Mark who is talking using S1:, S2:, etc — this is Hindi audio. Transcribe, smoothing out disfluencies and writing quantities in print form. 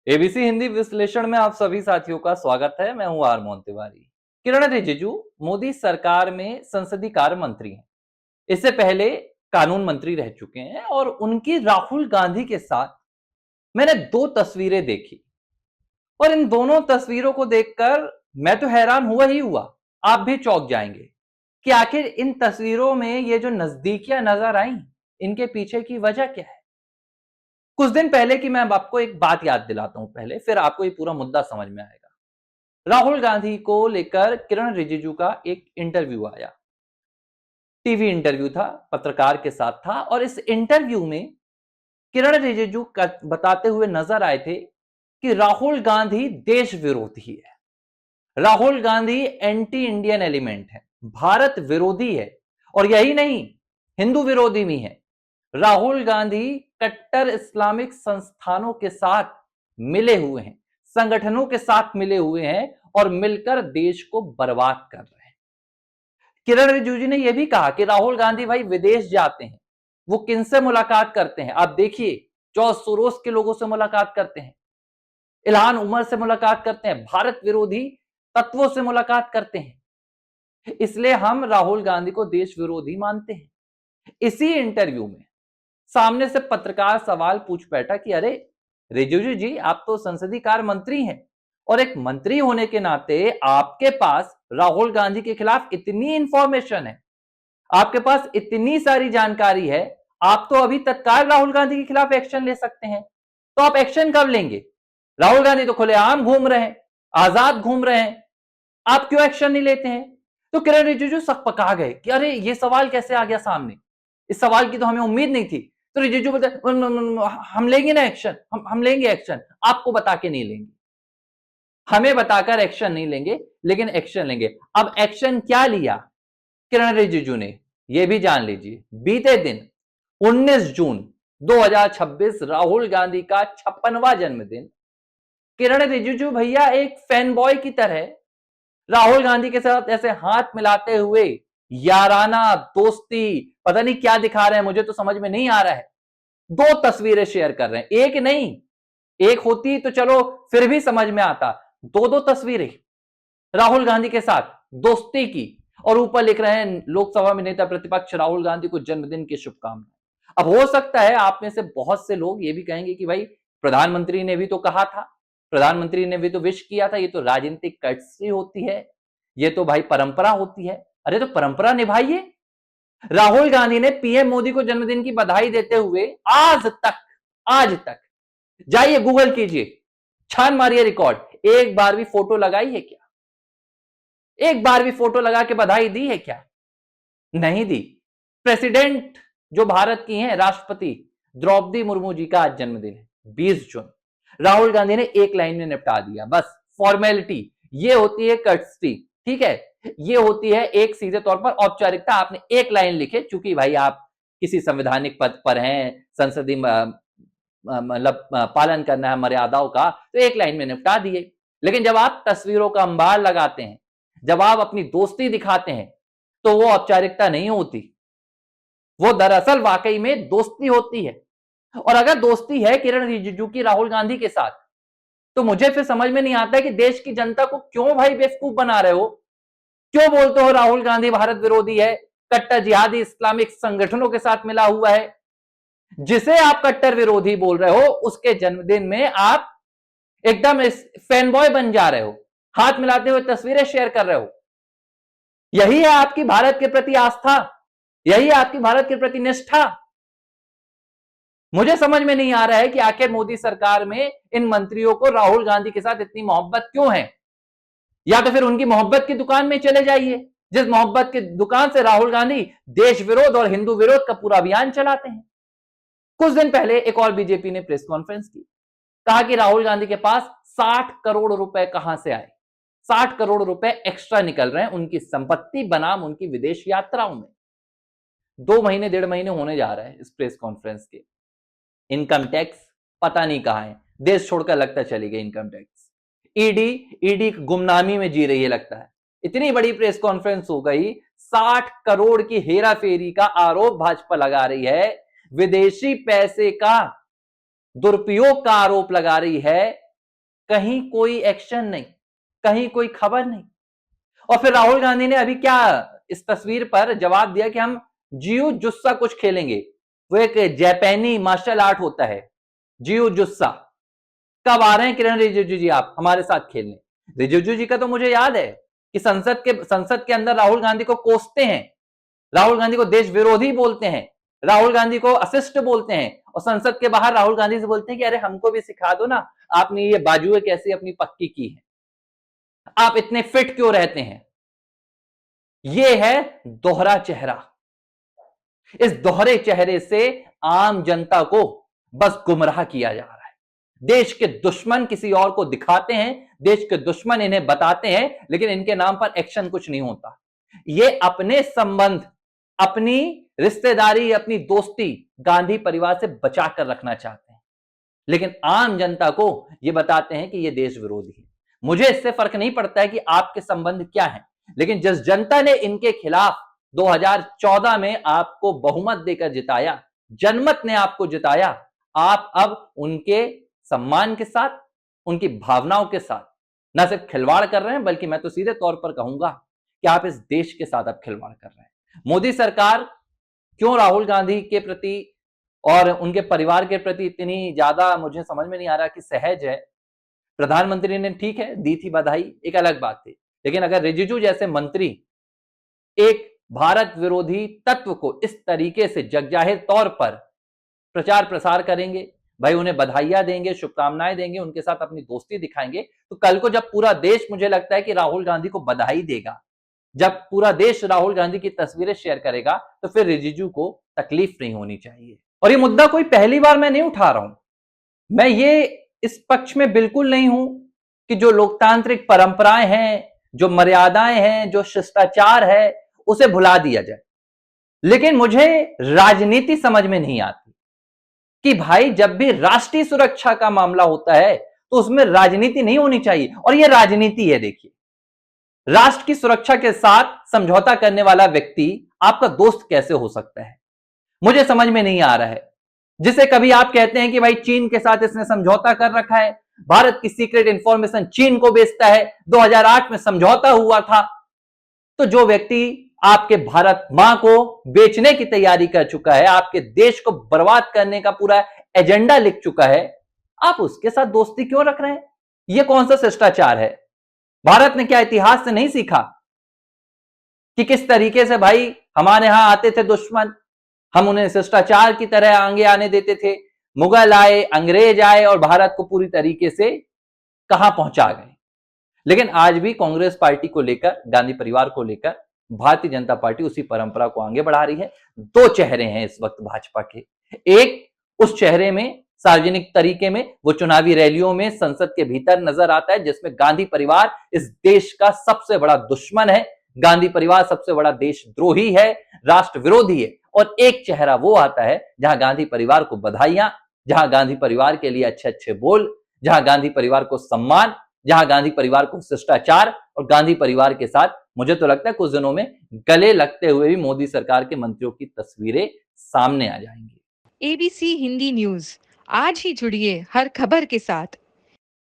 S1: एबीसी हिंदी विश्लेषण में आप सभी साथियों का स्वागत है। मैं हूं आर मोहन तिवारी। किरण रिजिजू मोदी सरकार में संसदीय कार्य मंत्री हैं। इससे पहले कानून मंत्री रह चुके हैं और उनकी राहुल गांधी के साथ मैंने दो तस्वीरें देखी और इन दोनों तस्वीरों को देखकर मैं तो हैरान हुआ ही हुआ। आप भी चौंक जाएंगे कि आखिर इन तस्वीरों में ये जो नजदीकियां नजर आई, इनके पीछे की वजह क्या है। कुछ दिन पहले की मैं आपको एक बात याद दिलाता हूं पहले, फिर आपको ये पूरा मुद्दा समझ में आएगा। राहुल गांधी को लेकर किरण रिजिजू का एक इंटरव्यू आया। टीवी इंटरव्यू था, पत्रकार के साथ था और इस इंटरव्यू में किरण रिजिजू बताते हुए नजर आए थे कि राहुल गांधी देश विरोधी है, Rahul Gandhi anti Indian element है, भारत विरोधी है और यही नहीं, हिंदू विरोधी भी है। राहुल गांधी कट्टर इस्लामिक संस्थानों के साथ मिले हुए हैं, संगठनों के साथ मिले हुए हैं और मिलकर देश को बर्बाद कर रहे हैं। किरण रिजिजू ने यह भी कहा कि राहुल गांधी भाई विदेश जाते हैं, वो किनसे मुलाकात करते हैं आप देखिए। जॉर्ज सोरोस के लोगों से मुलाकात करते हैं, इल्हान उमर से मुलाकात करते हैं, भारत विरोधी तत्वों से मुलाकात करते हैं। इसलिए हम राहुल गांधी को देश विरोधी मानते हैं। इसी इंटरव्यू में सामने से पत्रकार सवाल पूछ बैठा कि अरे रिजिजू जी, आप तो संसदीय कार्य मंत्री हैं और एक मंत्री होने के नाते आपके पास राहुल गांधी के खिलाफ इतनी इंफॉर्मेशन है, आपके पास इतनी सारी जानकारी है, आप तो अभी तत्काल राहुल गांधी के खिलाफ एक्शन ले सकते हैं। तो आप एक्शन कब लेंगे? राहुल गांधी तो खुलेआम घूम रहे हैं, आजाद घूम रहे हैं, आप क्यों एक्शन नहीं लेते हैं? तो किरण रिजिजू सक पका गए कि अरे ये सवाल कैसे आ गया सामने, इस सवाल की तो हमें उम्मीद नहीं थी। तो रिजिजू बोलते हम लेंगे ना एक्शन, हम लेंगे एक्शन, आपको बता के नहीं लेंगे, हमें बताकर एक्शन नहीं लेंगे, लेकिन एक्शन लेंगे। अब एक्शन क्या लिया किरण रिजिजू ने, यह भी जान लीजिए। बीते दिन 19 जून 2026 राहुल गांधी का 56वां जन्मदिन। किरण रिजिजू भैया एक फैन बॉय की तरह राहुल गांधी के साथ ऐसे हाथ मिलाते हुए याराना दोस्ती पता नहीं क्या दिखा रहे हैं, मुझे तो समझ में नहीं आ रहा है। दो तस्वीरें शेयर कर रहे हैं, एक नहीं, एक होती तो चलो फिर भी समझ में आता, दो दो तस्वीरें राहुल गांधी के साथ दोस्ती की और ऊपर लिख रहे हैं लोकसभा में नेता प्रतिपक्ष राहुल गांधी को जन्मदिन की शुभकामनाएं। अब हो सकता है आप में से बहुत से लोग ये भी कहेंगे कि भाई प्रधानमंत्री ने भी तो कहा था, प्रधानमंत्री ने भी तो विश किया था, ये तो राजनीतिक कर्टसी होती है, ये तो भाई परंपरा होती है। अरे तो परंपरा निभाइए। राहुल गांधी ने पीएम मोदी को जन्मदिन की बधाई देते हुए आज तक जाइए गूगल कीजिए, छान मारिए रिकॉर्ड, एक बार भी फोटो लगाई है क्या? एक बार भी फोटो लगा के बधाई दी है क्या? नहीं दी। प्रेसिडेंट जो भारत की हैं, राष्ट्रपति द्रौपदी मुर्मू जी का आज जन्मदिन है 20 जून। राहुल गांधी ने एक लाइन में निपटा दिया, बस फॉर्मेलिटी। ये होती है कर्टसी, ठीक है, ये होती है एक सीधे तौर पर औपचारिकता। आपने एक लाइन लिखे, चूंकि भाई आप किसी संवैधानिक पद पर हैं, संसदीय मतलब पालन करना है मर्यादाओं का, तो एक लाइन में निपटा दिए। लेकिन जब आप तस्वीरों का अंबार लगाते हैं, जब आप अपनी दोस्ती दिखाते हैं, तो वो औपचारिकता नहीं होती, वो दरअसल वाकई में दोस्ती होती है। और अगर दोस्ती है किरण रिजिजू की राहुल गांधी के साथ, तो मुझे फिर समझ में नहीं आता है कि देश की जनता को क्यों भाई बेवकूफ बना रहे हो, क्यों बोलते हो राहुल गांधी भारत विरोधी है, कट्टर जिहादी इस्लामिक संगठनों के साथ मिला हुआ है। जिसे आप कट्टर विरोधी बोल रहे हो, उसके जन्मदिन में आप एकदम फैन बॉय बन जा रहे हो, हाथ मिलाते हुए तस्वीरें शेयर कर रहे हो। यही है आपकी भारत के प्रति आस्था, यही है आपकी भारत के प्रति निष्ठा। मुझे समझ में नहीं आ रहा है कि आखिर मोदी सरकार में इन मंत्रियों को राहुल गांधी के साथ इतनी मोहब्बत क्यों है। या तो फिर उनकी मोहब्बत की दुकान में चले जाइए, जिस मोहब्बत की दुकान से राहुल गांधी देश विरोध और हिंदू विरोध का पूरा अभियान चलाते हैं। कुछ दिन पहले एक और बीजेपी ने प्रेस कॉन्फ्रेंस की, कहा कि राहुल गांधी के पास 60 करोड़ रुपए कहां से आए, 60 करोड़ रुपए एक्स्ट्रा निकल रहे हैं उनकी संपत्ति बनाम उनकी विदेश यात्राओं में। 2 महीने 1.5 महीने होने जा रहे हैं इस प्रेस कॉन्फ्रेंस के। इनकम टैक्स पता नहीं कहां है, देश छोड़कर लगता चली गई इनकम टैक्स। ईडी गुमनामी में जी रही है लगता है। इतनी बड़ी प्रेस कॉन्फ्रेंस हो गई, 60 करोड़ की हेरा फेरी का आरोप भाजपा लगा रही है, विदेशी पैसे का दुरुपयोग का आरोप लगा रही है, कहीं कोई एक्शन नहीं, कहीं कोई खबर नहीं। और फिर राहुल गांधी ने अभी क्या इस तस्वीर पर जवाब दिया कि हम जियो जुस्सा कुछ खेलेंगे। वो एक जापानी मार्शल आर्ट होता है, जियो जुस्सा। कब आ रहे हैं किरण रिजिजू जी आप हमारे साथ खेलने? रिजिजू जी का तो मुझे याद है कि संसद के अंदर राहुल गांधी को कोसते हैं, राहुल गांधी को देश विरोधी बोलते हैं, राहुल गांधी को असिस्ट बोलते हैं, और संसद के बाहर राहुल गांधी से बोलते हैं कि अरे हमको भी सिखा दो ना, आपने ये बाजुएं कैसी अपनी पक्की की है, आप इतने फिट क्यों रहते हैं। ये है दोहरा चेहरा। इस दोहरे चेहरे से आम जनता को बस गुमराह किया जा रहा है। देश के दुश्मन किसी और को दिखाते हैं, देश के दुश्मन इन्हें बताते हैं, लेकिन इनके नाम पर एक्शन कुछ नहीं होता। ये अपने संबंध, अपनी रिश्तेदारी, अपनी दोस्ती गांधी परिवार से बचा कर रखना चाहते हैं, लेकिन आम जनता को ये बताते हैं कि ये देश विरोधी है। मुझे इससे फर्क नहीं पड़ता है कि आपके संबंध क्या है, लेकिन जिस जनता ने इनके खिलाफ 2014 में आपको बहुमत देकर जिताया, जनमत ने आपको जिताया, आप अब उनके सम्मान के साथ, उनकी भावनाओं के साथ न सिर्फ खिलवाड़ कर रहे हैं, बल्कि मैं तो सीधे तौर पर कहूंगा कि आप इस देश के साथ अब खिलवाड़ कर रहे हैं। मोदी सरकार क्यों राहुल गांधी के प्रति और उनके परिवार के प्रति इतनी ज्यादा, मुझे समझ में नहीं आ रहा कि सहज है। प्रधानमंत्री ने ठीक है दी थी बधाई, एक अलग बात थी, लेकिन अगर रिजिजू जैसे मंत्री एक भारत विरोधी तत्व को इस तरीके से जगजाहिर तौर पर प्रचार प्रसार करेंगे, भाई उन्हें बधाइयां देंगे, शुभकामनाएं देंगे, उनके साथ अपनी दोस्ती दिखाएंगे, तो कल को जब पूरा देश, मुझे लगता है कि राहुल गांधी को बधाई देगा, जब पूरा देश राहुल गांधी की तस्वीरें शेयर करेगा, तो फिर रिजिजू को तकलीफ नहीं होनी चाहिए। और ये मुद्दा कोई पहली बार मैं नहीं उठा रहा हूं, मैं ये इस पक्ष में बिल्कुल नहीं हूं कि जो लोकतांत्रिक परंपराएं हैं, जो मर्यादाएं हैं, जो शिष्टाचार है, उसे भुला दिया जाए। लेकिन मुझे राजनीति समझ में नहीं आती कि भाई जब भी राष्ट्रीय सुरक्षा का मामला होता है तो उसमें राजनीति नहीं होनी चाहिए, और यह राजनीति है। देखिए, राष्ट्र की सुरक्षा के साथ समझौता करने वाला व्यक्ति आपका दोस्त कैसे हो सकता है, मुझे समझ में नहीं आ रहा है। जिसे कभी आप कहते हैं कि भाई चीन के साथ इसने समझौता कर रखा है, भारत की सीक्रेट इंफॉर्मेशन चीन को बेचता है, 2008 में समझौता हुआ था। तो जो व्यक्ति आपके भारत मां को बेचने की तैयारी कर चुका है, आपके देश को बर्बाद करने का पूरा एजेंडा लिख चुका है, आप उसके साथ दोस्ती क्यों रख रहे हैं? यह कौन सा शिष्टाचार है? भारत ने क्या इतिहास से नहीं सीखा कि किस तरीके से भाई हमारे यहां आते थे दुश्मन, हम उन्हें शिष्टाचार की तरह आगे आने देते थे, मुगल आए, अंग्रेज आए और भारत को पूरी तरीके से कहां पहुंचा गए। लेकिन आज भी कांग्रेस पार्टी को लेकर, गांधी परिवार को लेकर भारतीय जनता पार्टी उसी परंपरा को आगे बढ़ा रही है। दो चेहरे हैं इस वक्त भाजपा के। एक, उस चेहरे में सार्वजनिक तरीके में, वो चुनावी रैलियों में, संसद के भीतर नजर आता है, जिसमें गांधी परिवार इस देश का सबसे बड़ा दुश्मन है, गांधी परिवार सबसे बड़ा देशद्रोही है, राष्ट्र विरोधी है। और एक चेहरा वो आता है जहां गांधी परिवार को बधाइयां, जहां गांधी परिवार के लिए अच्छे अच्छे बोल, जहां गांधी परिवार को सम्मान, जहां गांधी परिवार को शिष्टाचार, और गांधी परिवार के साथ मुझे तो लगता है कुछ दिनों में गले लगते हुए भी मोदी सरकार के मंत्रियों की तस्वीरें सामने आ जाएंगी।
S2: एबीसी हिंदी न्यूज, आज ही जुड़िए हर खबर के साथ